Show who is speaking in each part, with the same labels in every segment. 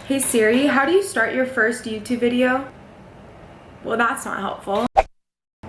Speaker 1: Hey Siri, how do you start your first YouTube video? Well, that's not helpful.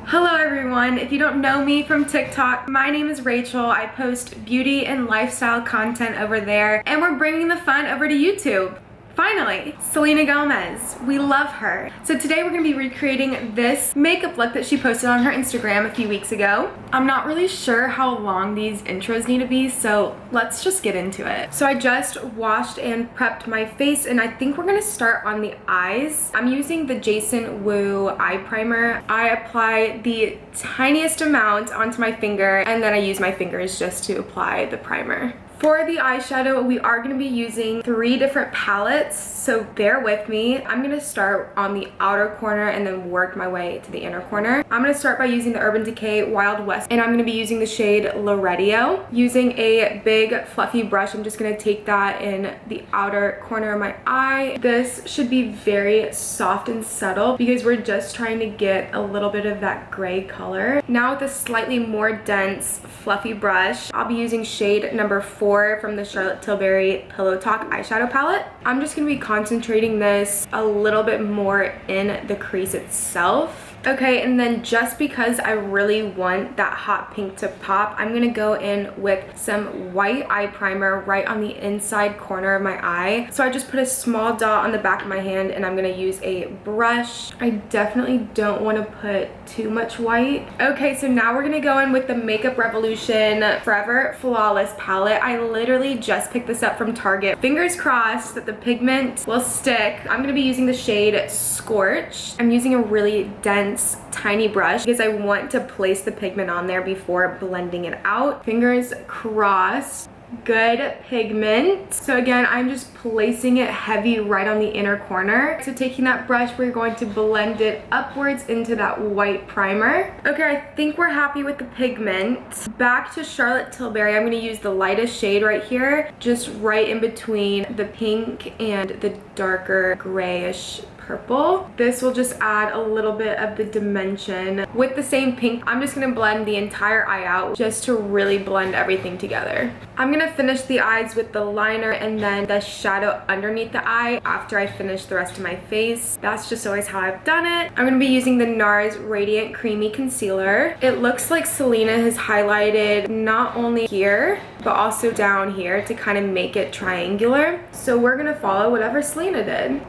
Speaker 1: Hello everyone, if you don't know me from TikTok, my name is Rachel. I post beauty and lifestyle content over there, and we're bringing the fun over to YouTube. Finally, Selena Gomez. We love her. So today we're gonna be recreating this makeup look that she posted on her Instagram a few weeks ago. I'm not really sure how long these intros need to be, so let's just get into it. So I just washed and prepped my face, and I think we're gonna start on the eyes. I'm using the Jason Wu eye primer. I apply the tiniest amount onto my finger, and then I use my fingers just to apply the primer. For the eyeshadow, we are going to be using 3 different palettes, so bear with me. I'm going to start on the outer corner and then work my way to the inner corner. I'm going to start by using the Urban Decay Wild West, and I'm going to be using the shade Loretto. Using a big fluffy brush, I'm just going to take that in the outer corner of my eye. This should be very soft and subtle because we're just trying to get a little bit of that gray color. Now with a slightly more dense fluffy brush, I'll be using shade number 4 from the Charlotte Tilbury Pillow Talk eyeshadow palette. I'm just going to be concentrating this a little bit more in the crease itself. Okay, and then just because I really want that hot pink to pop, I'm gonna go in with some white eye primer right on the inside corner of my eye. So I just put a small dot on the back of my hand, and I'm gonna use a brush. I definitely don't want to put too much white. Okay, so now we're gonna go in with the Makeup Revolution Forever Flawless palette. I literally just picked this up from Target. Fingers crossed that the pigment will stick. I'm gonna be using the shade Scorch. I'm using a really dense tiny brush because I want to place the pigment on there before blending it out. Fingers crossed. Good pigment. So again, I'm just placing it heavy right on the inner corner. So taking that brush, we're going to blend it upwards into that white primer. Okay, I think we're happy with the pigment. Back to Charlotte Tilbury, I'm going to use the lightest shade right here, just right in between the pink and the darker grayish purple. This will just add a little bit of the dimension. With the same pink, I'm just gonna blend the entire eye out just to really blend everything together. I'm gonna finish the eyes with the liner and then the shadow underneath the eye after I finish the rest of my face. That's just always how I've done it. I'm gonna be using the NARS Radiant Creamy Concealer. It looks like Selena has highlighted not only here, but also down here to kind of make it triangular. So we're gonna follow whatever Selena did.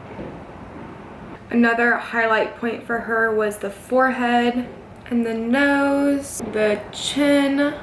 Speaker 1: Another highlight point for her was the forehead and the nose, the chin.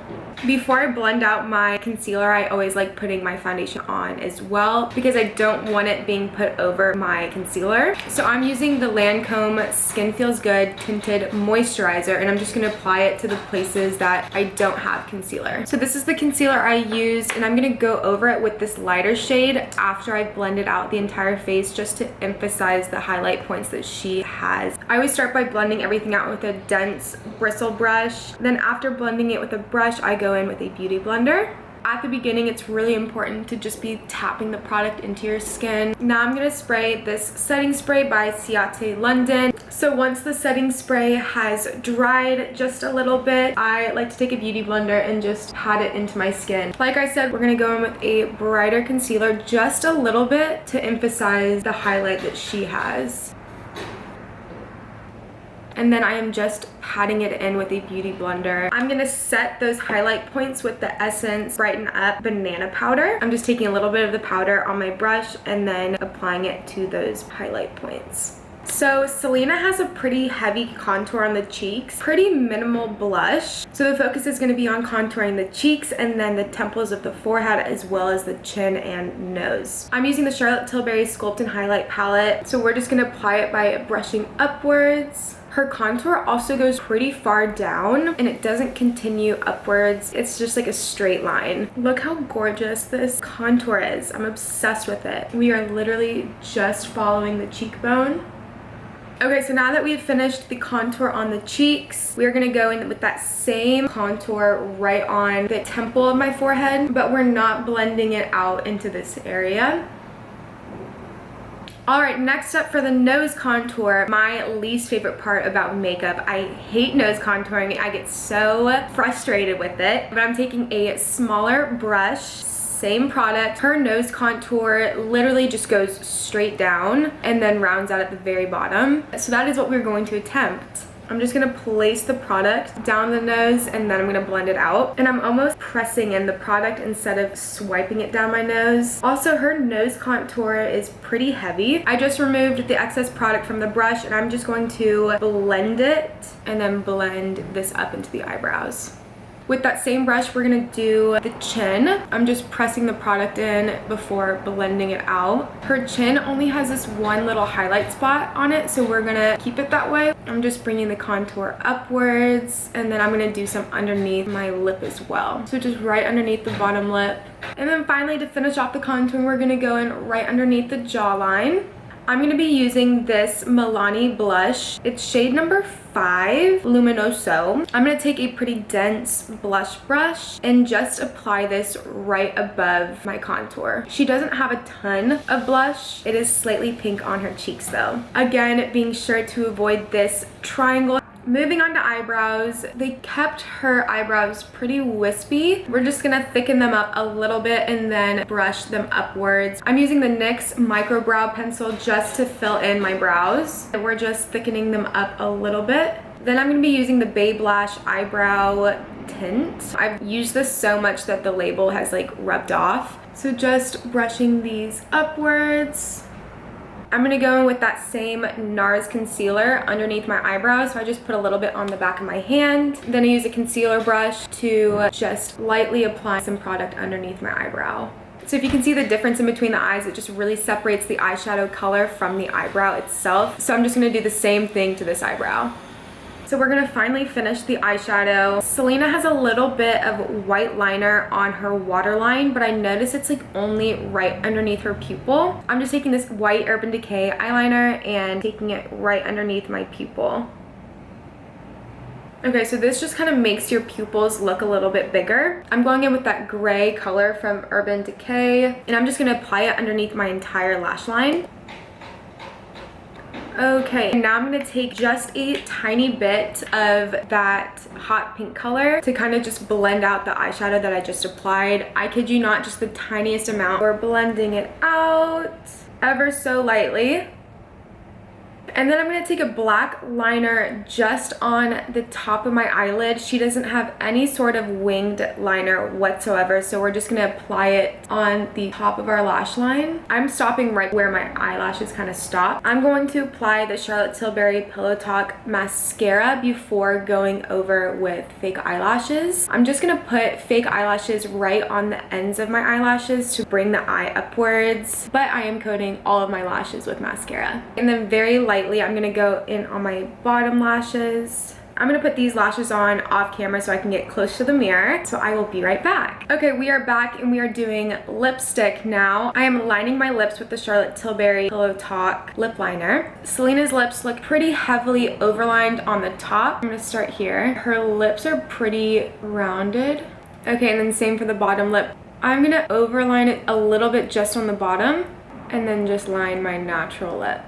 Speaker 1: Before I blend out my concealer, I always like putting my foundation on as well because I don't want it being put over my concealer. So I'm using the Lancome Skin Feels Good Tinted Moisturizer, and I'm just going to apply it to the places that I don't have concealer. So this is the concealer I used, and I'm going to go over it with this lighter shade after I've blended out the entire face just to emphasize the highlight points that she has. I always start by blending everything out with a dense bristle brush. Then after blending it with a brush, I go in with a beauty blender. At the beginning, it's really important to just be tapping the product into your skin. Now I'm going to spray this setting spray by Ciate London. So once the setting spray has dried just a little bit, I like to take a beauty blender and just pat it into my skin. Like I said, we're going to go in with a brighter concealer just a little bit to emphasize the highlight that she has. And then I am just patting it in with a beauty blender. I'm gonna set those highlight points with the Essence Brighten Up Banana Powder. I'm just taking a little bit of the powder on my brush and then applying it to those highlight points. So Selena has a pretty heavy contour on the cheeks, pretty minimal blush. So the focus is going to be on contouring the cheeks and then the temples of the forehead as well as the chin and nose. I'm using the Charlotte Tilbury Sculpt and Highlight palette. So we're just going to apply it by brushing upwards. Her contour also goes pretty far down and it doesn't continue upwards. It's just like a straight line. Look how gorgeous this contour is. I'm obsessed with it. We are literally just following the cheekbone. Okay, so now that we've finished the contour on the cheeks, we're gonna go in with that same contour right on the temple of my forehead, but we're not blending it out into this area. Alright, next up for the nose contour, my least favorite part about makeup. I hate nose contouring. I get so frustrated with it. But I'm taking a smaller brush, same product. Her nose contour literally just goes straight down and then rounds out at the very bottom. So that is what we're going to attempt. I'm just gonna place the product down the nose and then I'm gonna blend it out. And I'm almost pressing in the product instead of swiping it down my nose. Also, her nose contour is pretty heavy. I just removed the excess product from the brush and I'm just going to blend it and then blend this up into the eyebrows. With that same brush, we're gonna do the chin. I'm just pressing the product in before blending it out. Her chin only has this one little highlight spot on it, so we're gonna keep it that way. I'm just bringing the contour upwards, and then I'm gonna do some underneath my lip as well. So just right underneath the bottom lip. And then finally, to finish off the contour, we're gonna go in right underneath the jawline. I'm going to be using this Milani blush. It's shade number 5, Luminoso. I'm going to take a pretty dense blush brush and just apply this right above my contour. She doesn't have a ton of blush. It is slightly pink on her cheeks though. Again, being sure to avoid this triangle. Moving on to eyebrows, they kept her eyebrows pretty wispy. We're just gonna thicken them up a little bit and then brush them upwards. I'm using the NYX micro brow pencil just to fill in my brows. We're just thickening them up a little bit. Then I'm gonna be using the Babe Lash eyebrow tint. I've used this so much that the label has like rubbed off. So just brushing these upwards. I'm gonna go in with that same NARS concealer underneath my eyebrows. So I just put a little bit on the back of my hand. Then I use a concealer brush to just lightly apply some product underneath my eyebrow. So if you can see the difference in between the eyes, it just really separates the eyeshadow color from the eyebrow itself. So I'm just gonna do the same thing to this eyebrow. So we're gonna finally finish the eyeshadow. Selena has a little bit of white liner on her waterline, but I notice it's like only right underneath her pupil. I'm just taking this white Urban Decay eyeliner and taking it right underneath my pupil. Okay, so this just kind of makes your pupils look a little bit bigger. I'm going in with that gray color from Urban Decay, and I'm just gonna apply it underneath my entire lash line. Okay, now I'm gonna take just a tiny bit of that hot pink color to kind of just blend out the eyeshadow that I just applied. I kid you not, just the tiniest amount. We're blending it out ever so lightly. And then I'm going to take a black liner just on the top of my eyelid. She doesn't have any sort of winged liner whatsoever, so we're just going to apply it on the top of our lash line. I'm stopping right where my eyelashes kind of stop. I'm going to apply the Charlotte Tilbury Pillow Talk mascara before going over with fake eyelashes. I'm just going to put fake eyelashes right on the ends of my eyelashes to bring the eye upwards, but I am coating all of my lashes with mascara. And then very lightly, I'm gonna go in on my bottom lashes. I'm gonna put these lashes on off camera so I can get close to the mirror. So I will be right back. Okay, we are back and we are doing lipstick now. I am lining my lips with the Charlotte Tilbury Pillow Talk lip liner. Selena's lips look pretty heavily overlined on the top. I'm gonna start here. Her lips are pretty rounded. Okay, and then same for the bottom lip. I'm gonna overline it a little bit just on the bottom and then just line my natural lip.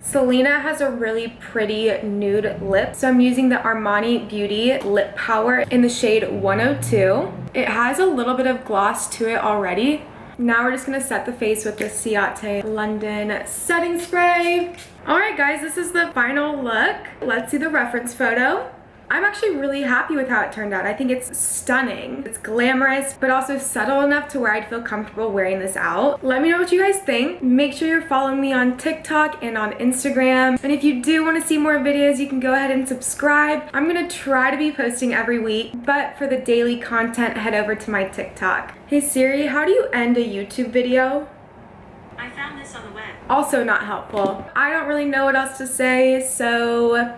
Speaker 1: Selena has a really pretty nude lip, so I'm using the Armani Beauty Lip Power in the shade 102. It has a little bit of gloss to it already. Now we're just gonna set the face with the Ciate London setting spray. All right guys, this is the final look. Let's see the reference photo. I'm actually really happy with how it turned out. I think it's stunning. It's glamorous, but also subtle enough to where I'd feel comfortable wearing this out. Let me know what you guys think. Make sure you're following me on TikTok and on Instagram. And if you do want to see more videos, you can go ahead and subscribe. I'm gonna try to be posting every week, but for the daily content, head over to my TikTok. Hey Siri, how do you end a YouTube video?
Speaker 2: I found this on the web.
Speaker 1: Also not helpful. I don't really know what else to say, so